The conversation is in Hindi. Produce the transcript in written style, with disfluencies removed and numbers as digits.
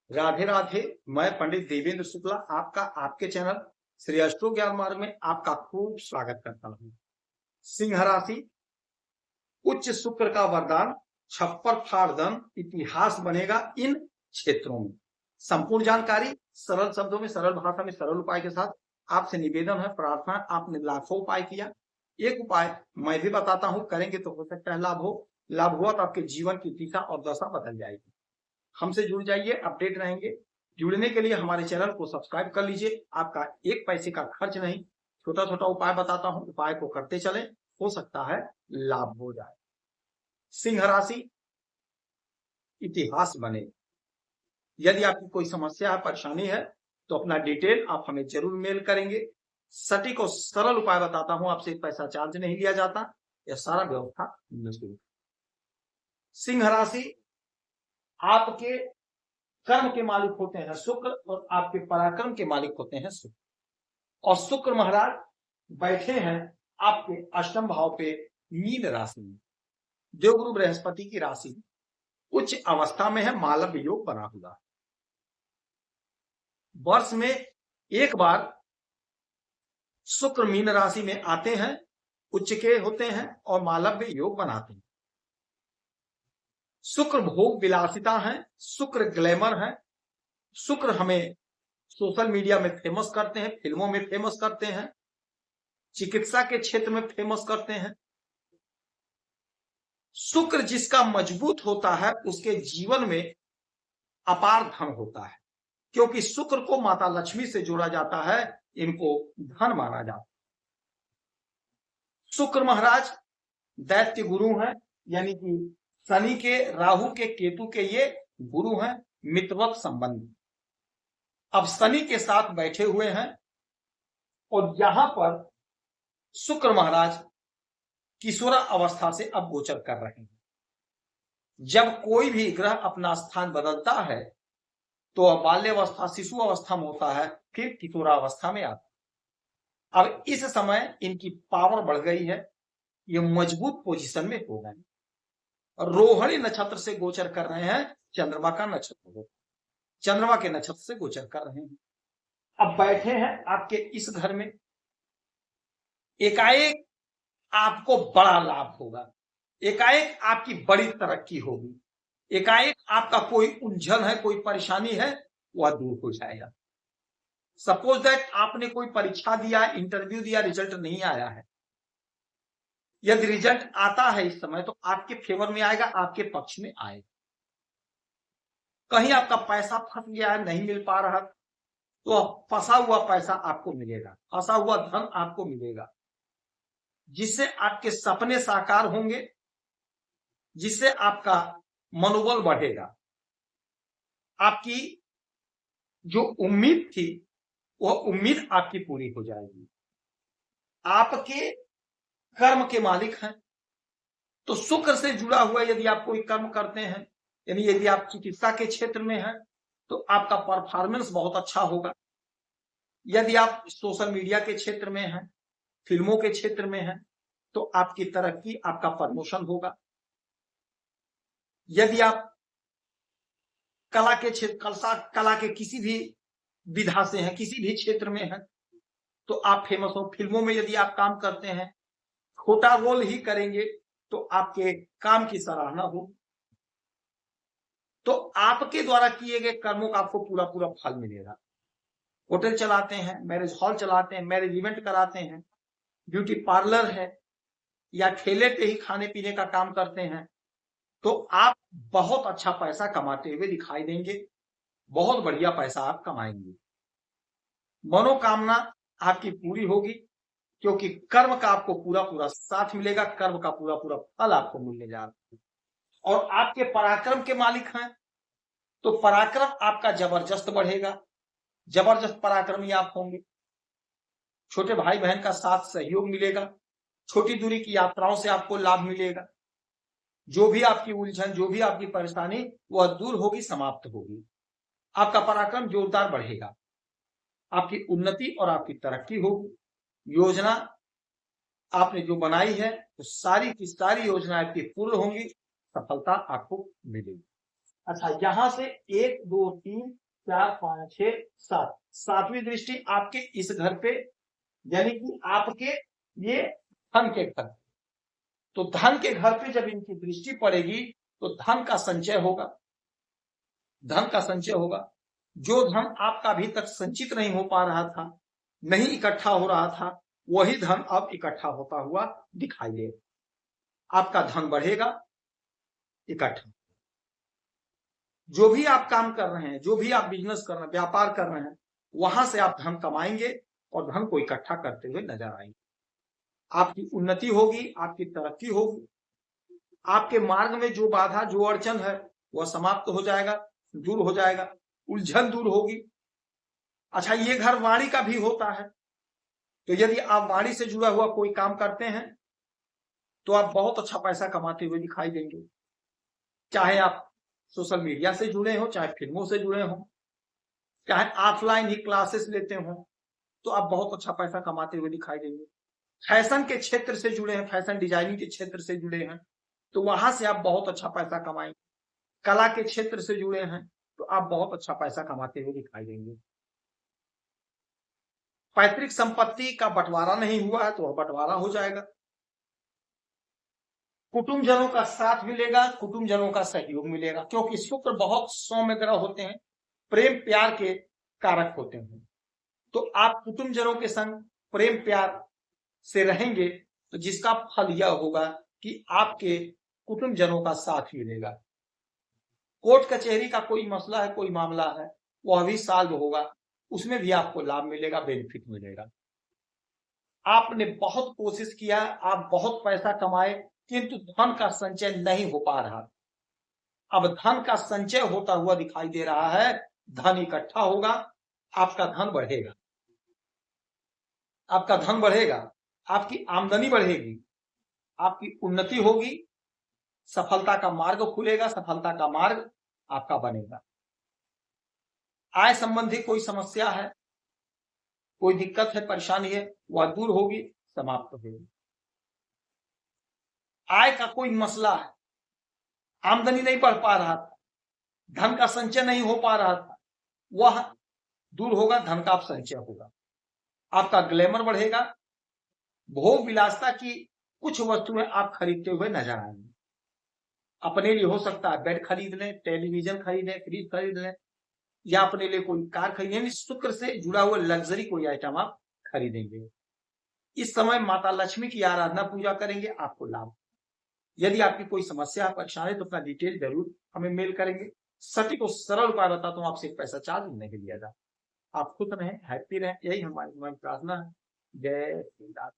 राधे राधे। मैं पंडित देवेंद्र शुक्ला आपका आपके चैनल श्री अष्टो ज्ञान मार्ग में आपका खूब स्वागत करता हूँ। सिंह राशि, उच्च शुक्र का वरदान, छप्पर फाड़ धन, इतिहास बनेगा इन क्षेत्रों में। संपूर्ण जानकारी सरल शब्दों में, सरल भाषा में, सरल उपाय के साथ आपसे निवेदन है, प्रार्थना। आपने लाखों उपाय किया, एक उपाय मैं भी बताता हूं, करेंगे तो हो सकता है लाभ हो। लाभ हुआ तो आपके जीवन की दिशा और दशा बदल जाएगी। हमसे जुड़ जाइए, अपडेट रहेंगे। जुड़ने के लिए हमारे चैनल को सब्सक्राइब कर लीजिए। आपका एक पैसे का खर्च नहीं, छोटा छोटा उपाय बताता हूं, उपाय को करते चले, हो सकता है लाभ हो जाए। सिंह राशि, इतिहास बने। यदि आपकी कोई समस्या है, परेशानी है, तो अपना डिटेल आप हमें जरूर मेल करेंगे। सटीक और सरल उपाय बताता हूं, आपसे पैसा चार्ज नहीं लिया जाता, यह सारा व्यवस्था निःशुल्क। सिंह राशि, आपके कर्म के मालिक होते हैं शुक्र और आपके पराक्रम के मालिक होते हैं शुक्र। और शुक्र महाराज बैठे हैं आपके अष्टम भाव पे मीन राशि में, देवगुरु बृहस्पति की राशि में, उच्च अवस्था में है, मालव योग बना हुआ। वर्ष में एक बार शुक्र मीन राशि में आते हैं, उच्च के होते हैं और मालव्य योग बनाते हैं। शुक्र भोग विलासिता है, शुक्र ग्लैमर है, शुक्र हमें सोशल मीडिया में फेमस करते हैं, फिल्मों में फेमस करते हैं, चिकित्सा के क्षेत्र में फेमस करते हैं। शुक्र जिसका मजबूत होता है उसके जीवन में अपार धन होता है, क्योंकि शुक्र को माता लक्ष्मी से जोड़ा जाता है, इनको धन माना जाता है। शुक्र महाराज दैत्य गुरु हैं, यानी कि शनि के, राहु के, केतु के ये गुरु हैं, मित्रवत संबंधी। अब शनि के साथ बैठे हुए हैं और यहां पर शुक्र महाराज किशोरा अवस्था से अब गोचर कर रहे हैं। जब कोई भी ग्रह अपना स्थान बदलता है तो बाल्यावस्था, शिशु अवस्था में होता है, फिर किशोरावस्था में आता है। अब इस समय इनकी पावर बढ़ गई है, ये मजबूत पोजीशन में हो गए। रोहिणी नक्षत्र से गोचर कर रहे हैं, चंद्रमा का नक्षत्र, चंद्रमा के नक्षत्र से गोचर कर रहे हैं। अब बैठे हैं आपके इस घर में, एकाएक आपको बड़ा लाभ होगा, एकाएक आपकी बड़ी तरक्की होगी, एकाएक आपका कोई उलझन है, कोई परेशानी है, वह दूर हो जाएगा। सपोज दैट आपने कोई परीक्षा दिया, इंटरव्यू दिया, रिजल्ट नहीं आया है। यदि रिजल्ट आता है इस समय तो आपके फेवर में आएगा, आपके पक्ष में आएगा। कहीं आपका पैसा फंस गया है, नहीं मिल पा रहा, तो फंसा हुआ पैसा आपको मिलेगा, फंसा हुआ धन आपको मिलेगा, जिससे आपके सपने साकार होंगे, जिससे आपका मनोबल बढ़ेगा। आपकी जो उम्मीद थी वह उम्मीद आपकी पूरी हो जाएगी। आपके कर्म के मालिक हैं, तो शुक्र से जुड़ा हुआ यदि आप कोई कर्म करते हैं, यानी यदि आप चिकित्सा के क्षेत्र में हैं तो आपका परफॉर्मेंस बहुत अच्छा होगा। यदि आप सोशल मीडिया के क्षेत्र में हैं, फिल्मों के क्षेत्र में हैं, तो आपकी तरक्की, आपका प्रमोशन होगा। यदि आप कला के क्षेत्र, कला के किसी भी विधा से हैं, किसी भी क्षेत्र में हैं, तो आप फेमस हो। फिल्मों में यदि आप काम करते हैं, छोटा रोल ही करेंगे तो आपके काम की सराहना हो, तो आपके द्वारा किए गए कर्मों का आपको पूरा पूरा फल मिलेगा। होटल चलाते हैं, मैरिज हॉल चलाते हैं, मैरिज इवेंट कराते हैं, ब्यूटी पार्लर है, या ठेले पे ही खाने पीने का काम करते हैं, तो आप बहुत अच्छा पैसा कमाते हुए दिखाई देंगे, बहुत बढ़िया पैसा आप कमाएंगे। मनोकामना आपकी पूरी होगी, क्योंकि कर्म का आपको पूरा पूरा साथ मिलेगा, कर्म का पूरा पूरा फल आपको मिलने जा रहा है। और आपके पराक्रम के मालिक हैं, तो पराक्रम आपका जबरदस्त बढ़ेगा, जबरदस्त पराक्रमी आप होंगे। छोटे भाई बहन का साथ सहयोग मिलेगा, छोटी दूरी की यात्राओं से आपको लाभ मिलेगा। जो भी आपकी उलझन, जो भी आपकी परेशानी, वह दूर होगी, समाप्त होगी। आपका पराक्रम जोरदार बढ़ेगा, आपकी उन्नति और आपकी तरक्की होगी। योजना आपने जो बनाई है तो सारी की सारी योजना आपकी पूर्ण होंगी, सफलता आपको मिलेगी। अच्छा, यहां से 1 2 3 4 5 6 7, सातवीं दृष्टि आपके इस घर पे, यानी कि आपके ये धन के घर। तो धन के घर पे जब इनकी दृष्टि पड़ेगी तो धन का संचय होगा, धन का संचय होगा। जो धन आपका अभी तक संचित नहीं हो पा रहा था, नहीं इकट्ठा हो रहा था, वही धन अब इकट्ठा होता हुआ दिखाई देगा। आपका धन बढ़ेगा, इकट्ठा। जो भी आप काम कर रहे हैं, जो भी आप बिजनेस कर रहे हैं, व्यापार कर रहे हैं, वहां से आप धन कमाएंगे और धन को इकट्ठा करते हुए नजर आएंगे। आपकी उन्नति होगी, आपकी तरक्की होगी, आपके मार्ग में जो बाधा, जो अड़चन है, वह समाप्त हो जाएगा, दूर हो जाएगा, उलझन दूर होगी। अच्छा, ये घर वाणी का भी होता है, तो यदि आप वाणी से जुड़ा हुआ कोई काम करते हैं तो आप बहुत अच्छा पैसा कमाते हुए दिखाई देंगे। चाहे आप सोशल मीडिया से जुड़े हो, चाहे फिल्मों से जुड़े हो, चाहे ऑफलाइन ही क्लासेस लेते हो, तो आप बहुत अच्छा पैसा कमाते हुए दिखाई देंगे। फैशन के क्षेत्र से जुड़े हैं, फैशन डिजाइनिंग के क्षेत्र से जुड़े हैं, तो वहां से आप बहुत अच्छा पैसा कमाएंगे। कला के क्षेत्र से जुड़े हैं तो आप बहुत अच्छा पैसा कमाते हुए दिखाई देंगे। पैतृक संपत्ति का बंटवारा नहीं हुआ है तो वह बंटवारा हो जाएगा। कुटुंबजनों का साथ मिलेगा, कुटुंबजनों का सहयोग मिलेगा, क्योंकि शुक्र बहुत सौम्य ग्रह होते हैं, प्रेम प्यार के कारक होते हैं। तो आप कुटुंबजनों के संग प्रेम प्यार से रहेंगे तो जिसका फल यह होगा कि आपके कुटुंबजनों का साथ मिलेगा। कोर्ट कचहरी का कोई मसला है, कोई मामला है, वह भी सॉल्व होगा, उसमें भी आपको लाभ मिलेगा, बेनिफिट मिलेगा। आपने बहुत कोशिश किया, आप बहुत पैसा कमाए, किंतु धन का संचय नहीं हो पा रहा। अब धन का संचय होता हुआ दिखाई दे रहा है, धन इकट्ठा होगा, आपका धन बढ़ेगा, आपका धन बढ़ेगा, आपकी आमदनी बढ़ेगी, आपकी उन्नति होगी, सफलता का मार्ग खुलेगा, सफलता का मार्ग आपका बनेगा। आय संबंधी कोई समस्या है, कोई दिक्कत है, परेशानी है, वह दूर होगी, समाप्त होगी। आय का कोई मसला है, आमदनी नहीं बढ़ पा रहा था, धन का संचय नहीं हो पा रहा था, वह दूर होगा, धन का संचय होगा, आपका ग्लैमर बढ़ेगा, भोग विलासता की कुछ वस्तुएं आप खरीदते हुए नजर आएंगे। अपने लिए हो सकता है बेड खरीद लें, टेलीविजन खरीदें, फ्रिज खरीद लें, या अपने लिए कोई कार खरीदें, शुक्र से जुड़ा हुआ लग्जरी कोई आइटम आप खरीदेंगे। इस समय माता लक्ष्मी की आराधना पूजा करेंगे, आपको लाभ। यदि आपकी कोई समस्या परेशानी तो अपना डिटेल जरूर हमें मेल करेंगे, सटीक और सरल उपाय बताता हूँ, आपसे पैसा चार्ज नहीं लिया जाता। आप खुश रहें, हैप्पी रहें, यही हमारी प्रार्थना है। जय श्री राम।